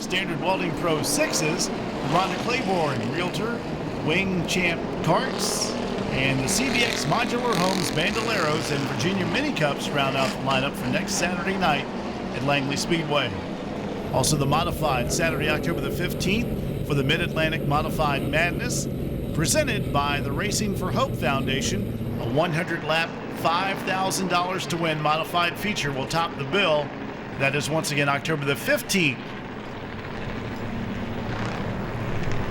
Standard Welding Pro 6s, Rhonda Claiborne Realtor, Wing Champ Carts, and the CBX Modular Homes Bandoleros and Virginia Mini Cups round out the lineup for next Saturday night at Langley Speedway. Also the Modified, Saturday, October the 15th for the Mid-Atlantic Modified Madness, presented by the Racing for Hope Foundation. A 100-lap, $5,000 to win modified feature will top the bill. That is once again October the 15th.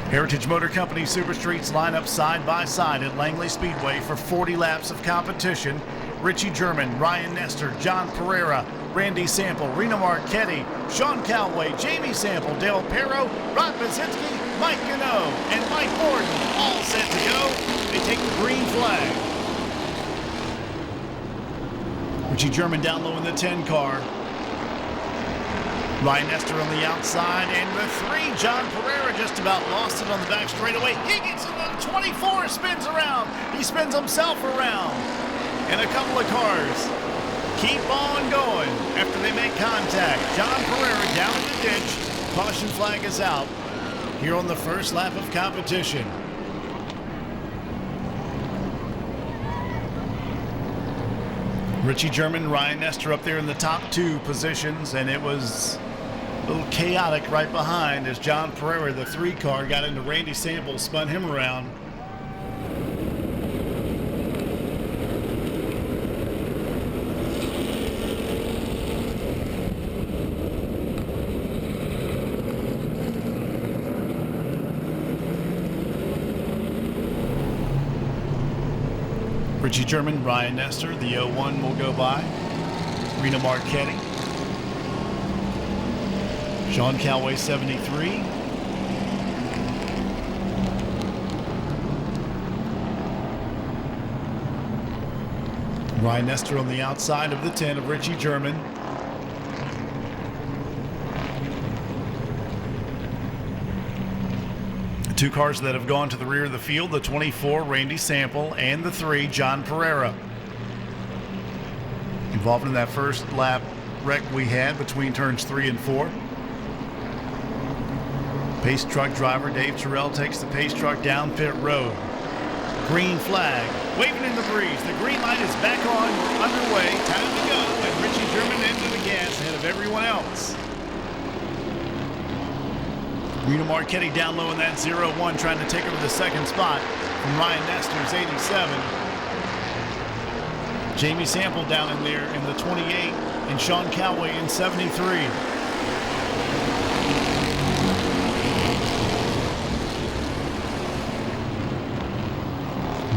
Heritage Motor Company Super Streets line up side by side at Langley Speedway for 40 laps of competition. Richie German, Ryan Nestor, John Pereira, Randy Sample, Reno Marchetti, Sean Calloway, Jamie Sample, Dale Perro, Rod Basinski, Mike Gano, and Mike Borden all set to go. They take the green flag. Richie German down low in the 10 car. Ryan Nestor on the outside, and the 3, John Pereira, just about lost it on the back straightaway. He gets it on 24, spins around. He spins himself around. And a couple of cars keep on going after they make contact. John Pereira down in the ditch. Caution flag is out here on the first lap of competition. Richie German, Ryan Nestor up there in the top 2 positions, and it was a little chaotic right behind as John Pereira, the 3 car, got into Randy Sample, spun him around. Richie German, Ryan Nestor, the 01 will go by. Reno Marchetti. Sean Calloway, 73. Ryan Nestor on the outside of the 10 of Richie German. The 2 cars that have gone to the rear of the field, the 24, Randy Sample, and the 3, John Pereira. Involved in that first lap wreck we had between turns 3 and 4. Pace truck driver Dave Terrell takes the pace truck down pit road. Green flag, waving in the breeze. The green light is back on, underway, time to go, and Richie German into the gas ahead of everyone else. Reno Marchetti down low in that 0-1, trying to take over the second spot from Ryan Nestor's 87. Jamie Sample down in there in the 28, and Sean Calloway in 73.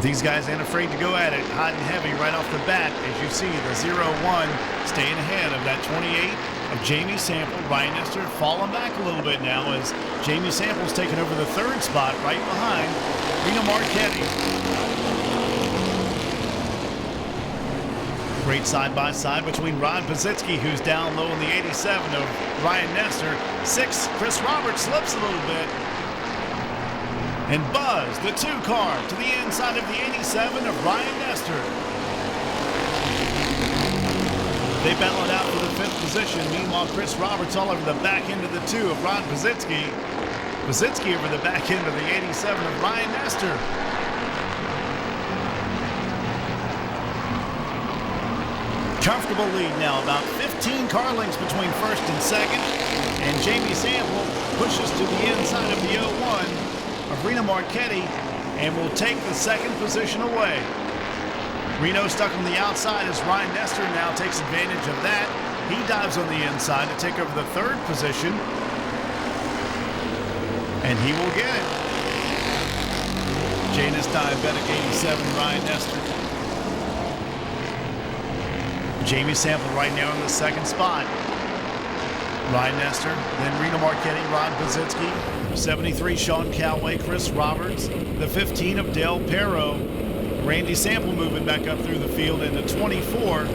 These guys ain't afraid to go at it, hot and heavy right off the bat. As you see, the 0-1 staying ahead of that 28 of Jamie Sample. Ryan Nestor falling back a little bit now as Jamie Sample's taking over the 3rd spot right behind Reno Marchetti. Great side-by-side between Rod Basinski, who's down low in the 87 of Ryan Nestor. 6, Chris Roberts slips a little bit. And Buzz, the 2 car, to the inside of the 87 of Ryan Nestor. They battle it out for the 5th position. Meanwhile, Chris Roberts all over the back end of the 2 of Rod Basinski. Basinski over the back end of the 87 of Ryan Nestor. Comfortable lead now, about 15 car lengths between 1st and 2nd. And Jamie Sample pushes to the inside of the 01 of Reno Marchetti and will take the 2nd position away. Reno stuck on the outside as Ryan Nestor now takes advantage of that. He dives on the inside to take over the 3rd position, and he will get it. Janus Diabetic 87, Ryan Nestor. Jamie Sample right now in the 2nd spot. Ryan Nestor, then Reno Marchetti, Rod Basinski, 73, Sean Calloway, Chris Roberts, the 15 of Dale Perro, Randy Sample moving back up through the field in the 24.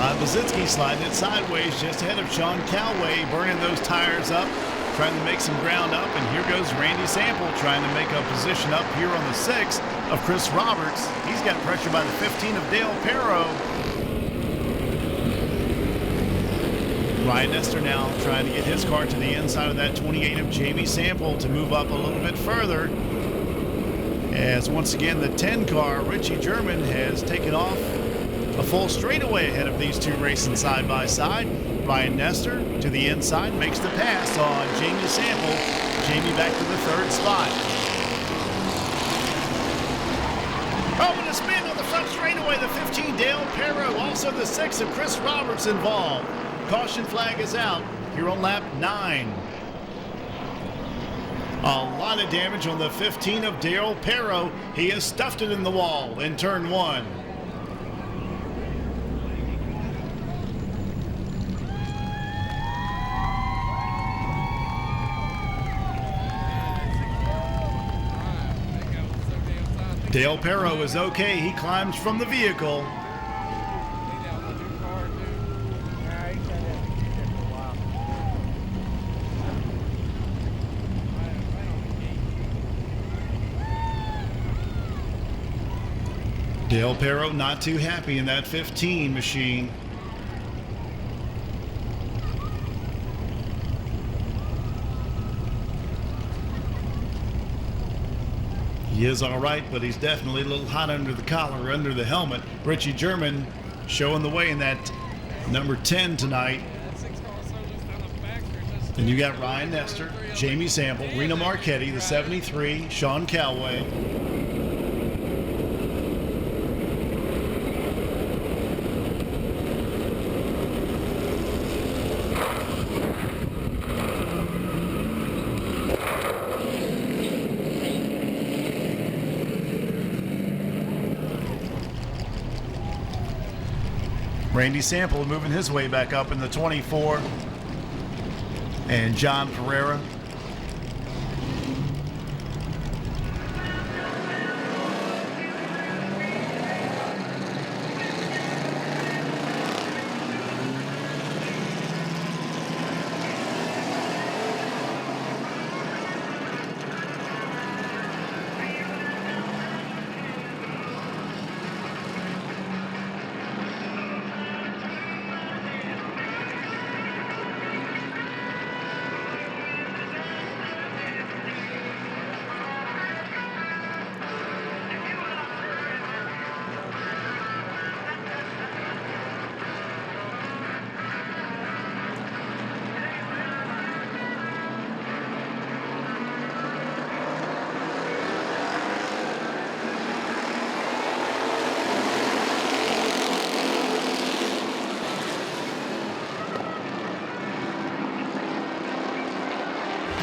Ron Bazitsky sliding it sideways just ahead of Sean Calway, burning those tires up, trying to make some ground up. And here goes Randy Sample trying to make a position up here on the 6 of Chris Roberts. He's got pressure by the 15 of Dale Perro. Ryan Nestor now trying to get his car to the inside of that 28 of Jamie Sample to move up a little bit further. As once again the 10 car, Richie German, has taken off a full straightaway ahead of these two racing side by side. Ryan Nestor to the inside makes the pass on Jamie Sample. Jamie back to the 3rd spot. Oh, and a spin on the front straightaway. The 15 Dale Perro, also the 6 of Chris Roberts involved. Caution flag is out here on lap 9. A lot of damage on the 15 of Dale Perro. He has stuffed it in the wall in turn 1. Dale Perro is okay. He climbs from the vehicle. Dale Perro not too happy in that 15 machine. He is all right, but he's definitely a little hot under the collar, under the helmet. Richie German showing the way in that number 10 tonight. Then you got Ryan Nestor, Jamie Sample, Reno Marchetti, the 73, Sean Calway. Randy Sample moving his way back up in the 24. And John Pereira.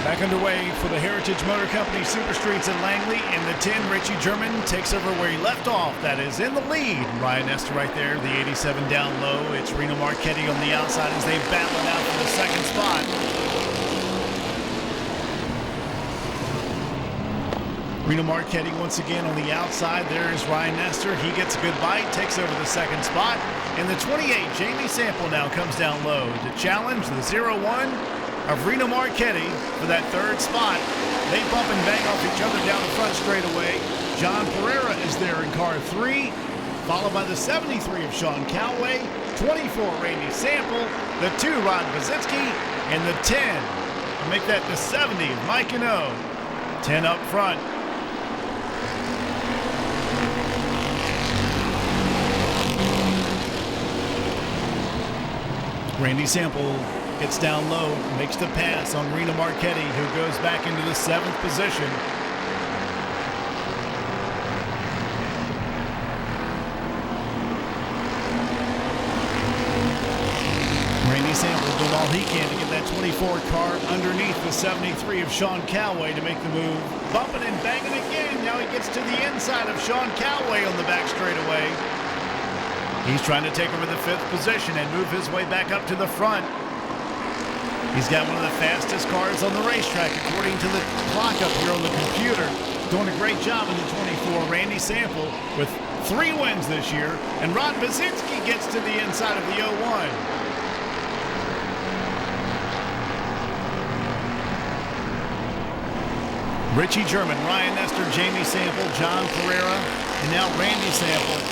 Back underway for the Heritage Motor Company Super Streets at Langley. In the 10, Richie German takes over where he left off. That is in the lead. Ryan Nestor right there, the 87 down low. It's Reno Marchetti on the outside as they battle it out for the 2nd spot. Reno Marchetti once again on the outside. There is Ryan Nestor. He gets a good bite, takes over the 2nd spot. In the 28, Jamie Sample now comes down low to challenge the 0-1 of Reno Marchetti for that 3rd spot. They bump and bang off each other down the front straightaway. John Pereira is there in car 3, followed by the 73 of Sean Calway, 24 Randy Sample, the 2 Ron Bazitsky, and the 10 to make that the 70 of Mike and O. 10 up front. Randy Sample gets down low, makes the pass on Reno Marchetti, who goes back into the 7th position. Randy Sample doing all he can to get that 24 car underneath the 73 of Sean Calway to make the move. Bumping and banging again. Now he gets to the inside of Sean Calway on the back straightaway. He's trying to take over the 5th position and move his way back up to the front. He's got one of the fastest cars on the racetrack, according to the clock up here on the computer. Doing a great job in the 24, Randy Sample, with 3 wins this year, and Ron Basinski gets to the inside of the 01. Richie German, Ryan Nestor, Jamie Sample, John Pereira, and now Randy Sample.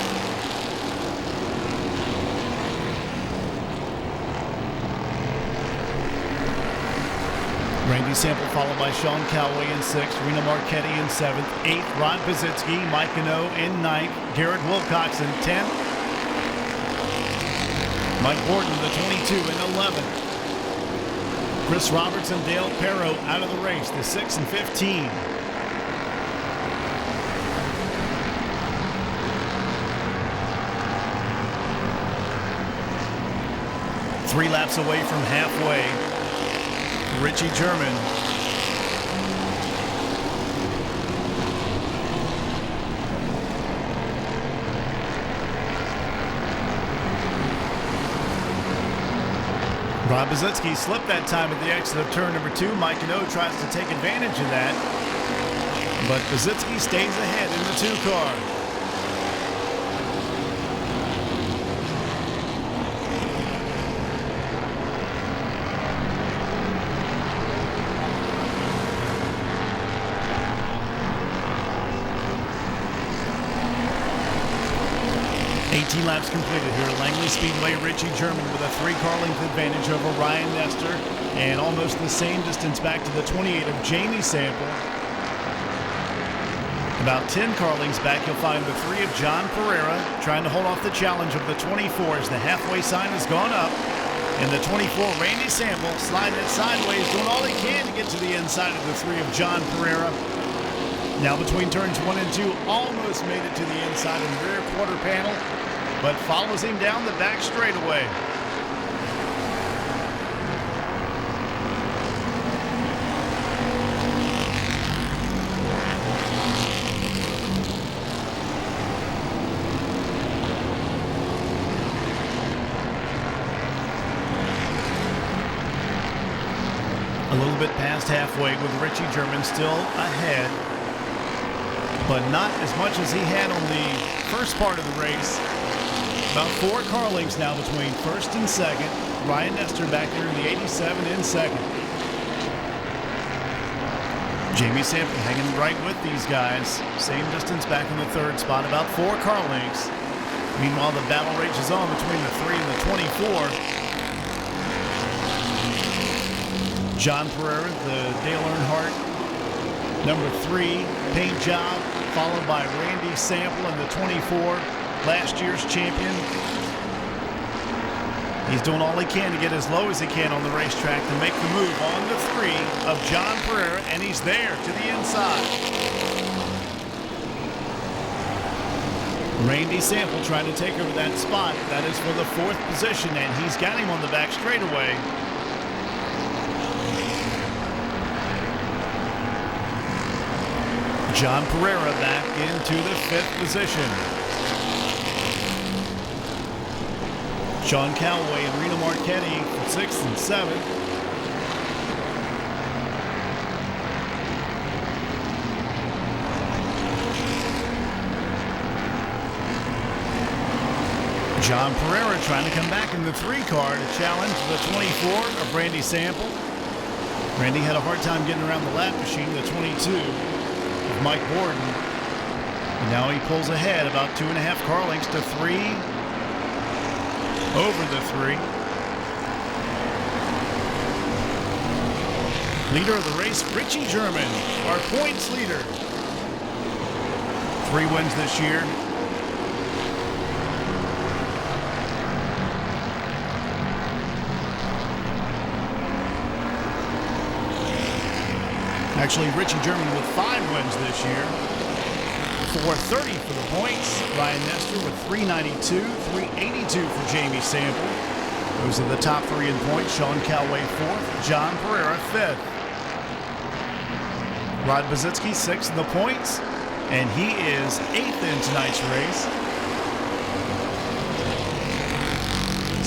Randy Sample followed by Sean Calloway in 6th, Reno Marchetti in 7th, 8th, Ron Pazitsky, Mike Gano in 9th, Garrett Wilcox in 10th, Mike Borden, the 22, in 11th. Chris Roberts and Dale Perro out of the race, the 6 and 15. Three laps away from halfway. Richie German. Rob Bazitsky slipped that time at the exit of turn number 2. Mike Gano tries to take advantage of that, but Bazitsky stays ahead in the 2 car. Laps completed here at Langley Speedway. Richie German with a 3-car length advantage over Ryan Nestor, and almost the same distance back to the 28 of Jamie Sample. About 10 car lengths back, you'll find the 3 of John Pereira trying to hold off the challenge of the 24 as the halfway sign has gone up. And the 24, Randy Sample, sliding it sideways, doing all he can to get to the inside of the 3 of John Pereira. Now between turns 1 and 2, almost made it to the inside of the rear quarter panel, but follows him down the back straightaway. A little bit past halfway with Richie German still ahead, but not as much as he had on the first part of the race. About 4 car lengths now between first and second. Ryan Nestor back there in the 87 in second. Jamie Sample hanging right with these guys. Same distance back in the 3rd spot, about 4 car lengths. Meanwhile, the battle rages on between the 3 and the 24. John Pereira, the Dale Earnhardt, number 3 paint job, followed by Randy Sample in the 24. Last year's champion. He's doing all he can to get as low as he can on the racetrack to make the move on the 3 of John Pereira, and he's there to the inside. Randy Sample trying to take over that spot. That is for the 4th position, and he's got him on the back straightaway. John Pereira back into the 5th position. Sean Calloway and Reno Marchetti for 6th and 7th. John Pereira trying to come back in the 3 car to challenge the 24 of Randy Sample. Randy had a hard time getting around the lap machine, the 22 of Mike Borden. And now he pulls ahead about 2.5 car lengths to 3 over the 3. Leader of the race, Richie German, our points leader. 3 wins this year. Actually, Richie German with 5 wins this year. 430 for the points. Ryan Nestor with 392, 382 for Jamie Sample. Those are the top 3 in points. Sean Calloway 4th, John Pereira 5th. Rod Bazitsky 6th in the points, and he is 8th in tonight's race.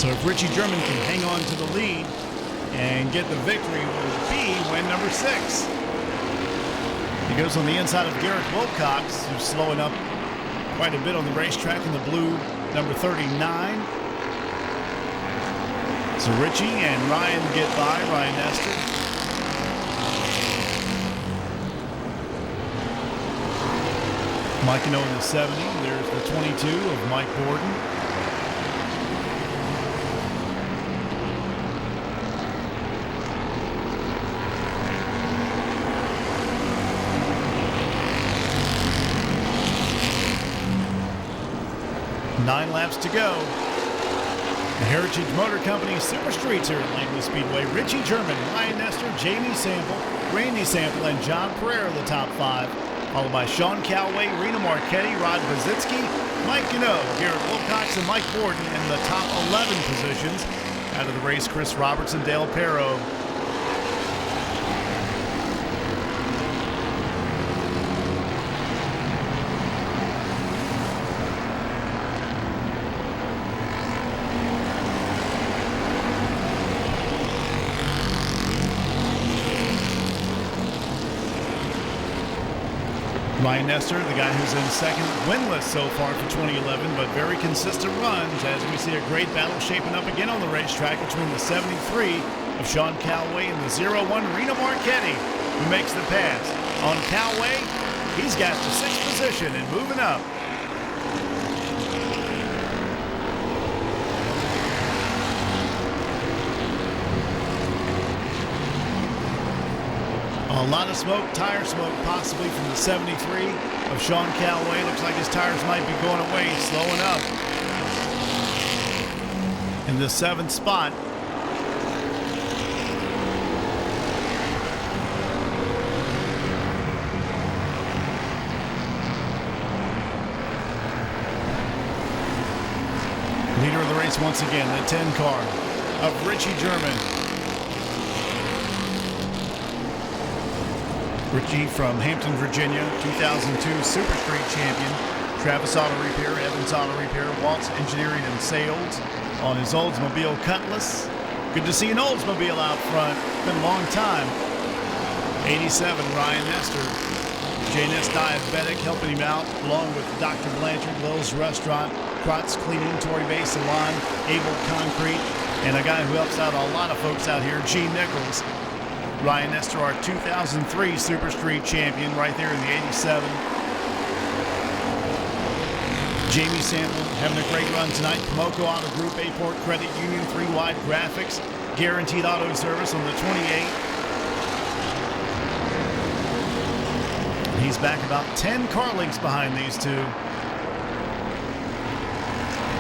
So if Richie German can hang on to the lead and get the victory, will be win number 6. He goes on the inside of Garrett Wilcox, who's slowing up quite a bit on the racetrack in the blue number 39. So Richie and Ryan get by, Ryan Nestor. Mike in the 70. There's the 22 of Mike Borden. Nine laps to go. The Heritage Motor Company Super Streets here at Langley Speedway. Richie German, Ryan Nestor, Jamie Sample, Randy Sample, and John Pereira the top 5. Followed by Sean Calloway, Rena Marchetti, Rod Bazitsky, Mike Gano, Garrett Wilcox, and Mike Borden in the top 11 positions. Out of the race, Chris Robertson, Dale Perro. Ryan Nestor, the guy who's in second, winless so far for 2011, but very consistent runs as we see a great battle shaping up again on the racetrack between the 73 of Sean Calloway and the 01 Rena Marchetti, who makes the pass. On Calloway, he's got to 6th position and moving up. A lot of smoke, tire smoke possibly from the 73 of Sean Calloway. Looks like his tires might be going away, slowing up. In the 7th spot. Leader of the race once again, the 10 car of Richie German. Richie from Hampton, Virginia, 2002 Super Street champion. Travis Auto Repair, Evans Auto Repair, Waltz Engineering and Sales on his Oldsmobile Cutlass. Good to see an Oldsmobile out front. Been a long time. 87, Ryan Nestor. J-Nest Diabetic helping him out, along with Dr. Blanchard, Lil's Restaurant, Krotz Cleaning, Tory Bay Salon, Able Concrete, and a guy who helps out a lot of folks out here, G. Nichols. Ryan Nestor, our 2003 Super Street champion, right there in the 87. Jamie Sample having a great run tonight. Pomoco Auto Group, Bayport Credit Union, 3-Wide Graphics, Guaranteed Auto Service on the 28. He's back about 10 car lengths behind these two.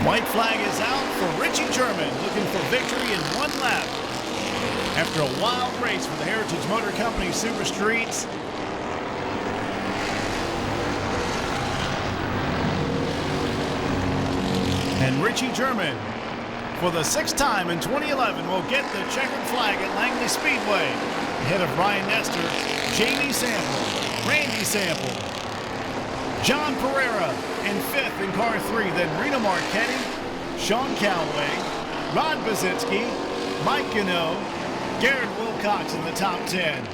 White flag is out for Richie German, looking for victory in 1 lap. After a wild race for the Heritage Motor Company Super Streets. And Richie German, for the 6th time in 2011, will get the checkered flag at Langley Speedway. Ahead of Ryan Nestor, Jamie Sample, Randy Sample, John Pereira in 5th in car 3, then Rena Marchetti, Sean Calloway, Rod Bazitsky, Mike Gano, Garrett Wilcox in the top 10.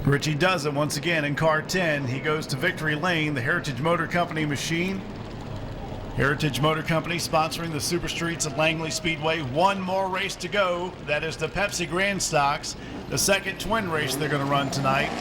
Richie does it once again in car 10. He goes to victory lane, the Heritage Motor Company machine. Heritage Motor Company sponsoring the Super Streets at Langley Speedway. 1 more race to go. That is the Pepsi Grand Stocks, the second twin race they're going to run tonight.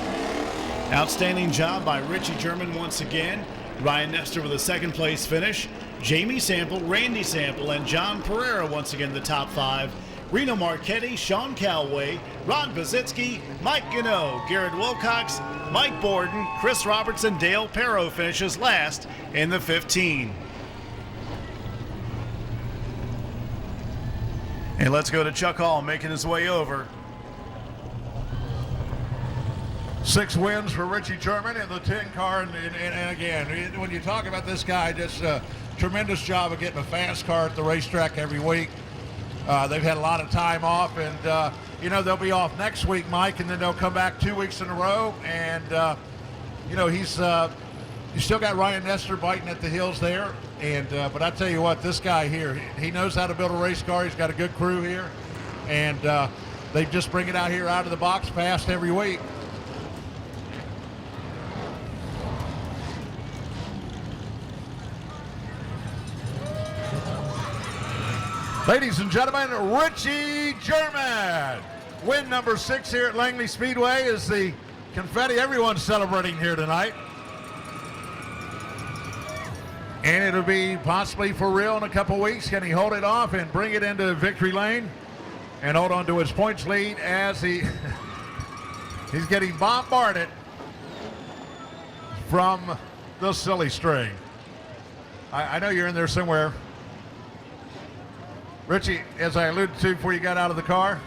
Outstanding job by Richie German once again. Ryan Nestor with a 2nd place finish. Jamie Sample, Randy Sample, and John Pereira once again the top 5. Rena Marchetti, Sean Calloway, Rod Bazitsky, Mike Gano, Garrett Wilcox, Mike Borden, Chris Robertson, Dale Perro finishes last in the 15. And let's go to Chuck Hall making his way over. 6 wins for Richie German in the 10 car, and again, when you talk about this guy, just a tremendous job of getting a fast car at the racetrack every week. They've had a lot of time off, and you know, they'll be off next week, Mike, and then they'll come back 2 weeks in a row, and you know, he's still got Ryan Nestor biting at the heels there, and but I tell you what, this guy here, he knows how to build a race car. He's got a good crew here, and They just bring it out here out of the box fast every week. Ladies and gentlemen, Richie German. Win number 6 here at Langley Speedway is the confetti everyone's celebrating here tonight. And it'll be possibly for real in a couple weeks. Can he hold it off and bring it into victory lane and hold on to his points lead as he's getting bombarded from the silly string. I know you're in there somewhere. Richie, as I alluded to before you got out of the car,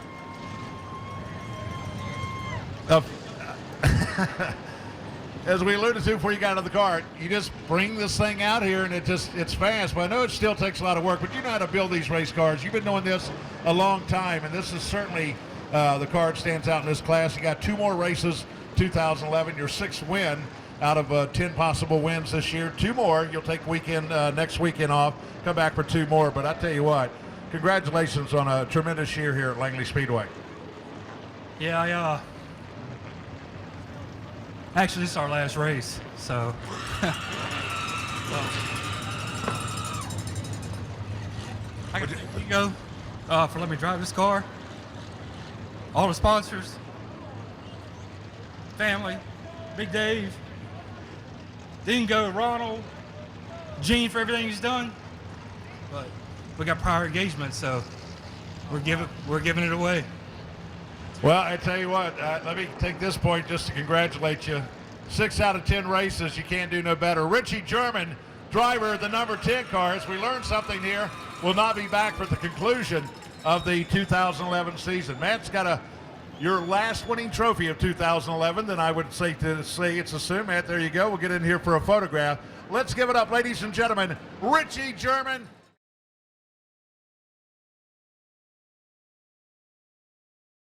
as we alluded to before you got out of the car, you just bring this thing out here and it's fast. But I know it still takes a lot of work, but you know how to build these race cars. You've been doing this a long time, and this is certainly the car that stands out in this class. You got 2 more races, 2011, your 6th win out of 10 possible wins this year. 2 more, you'll take next weekend off, come back for 2 more. But I tell you what, congratulations on a tremendous year here at Langley Speedway. Yeah, actually, this is our last race, so. I got to thank you go for letting me drive this car. All the sponsors, family, Big Dave, Dingo, Ronald, Gene for everything he's done. But we got prior engagement, so we're giving it away. Well, I tell you what, let me take this point just to congratulate you. 6 out of 10 races, you can't do no better. Richie German, driver of the number 10 car, as we learned something here, will not be back for the conclusion of the 2011 season. Matt's got your last winning trophy of 2011, then I would say it's assumed. Matt, there you go. We'll get in here for a photograph. Let's give it up, ladies and gentlemen, Richie German.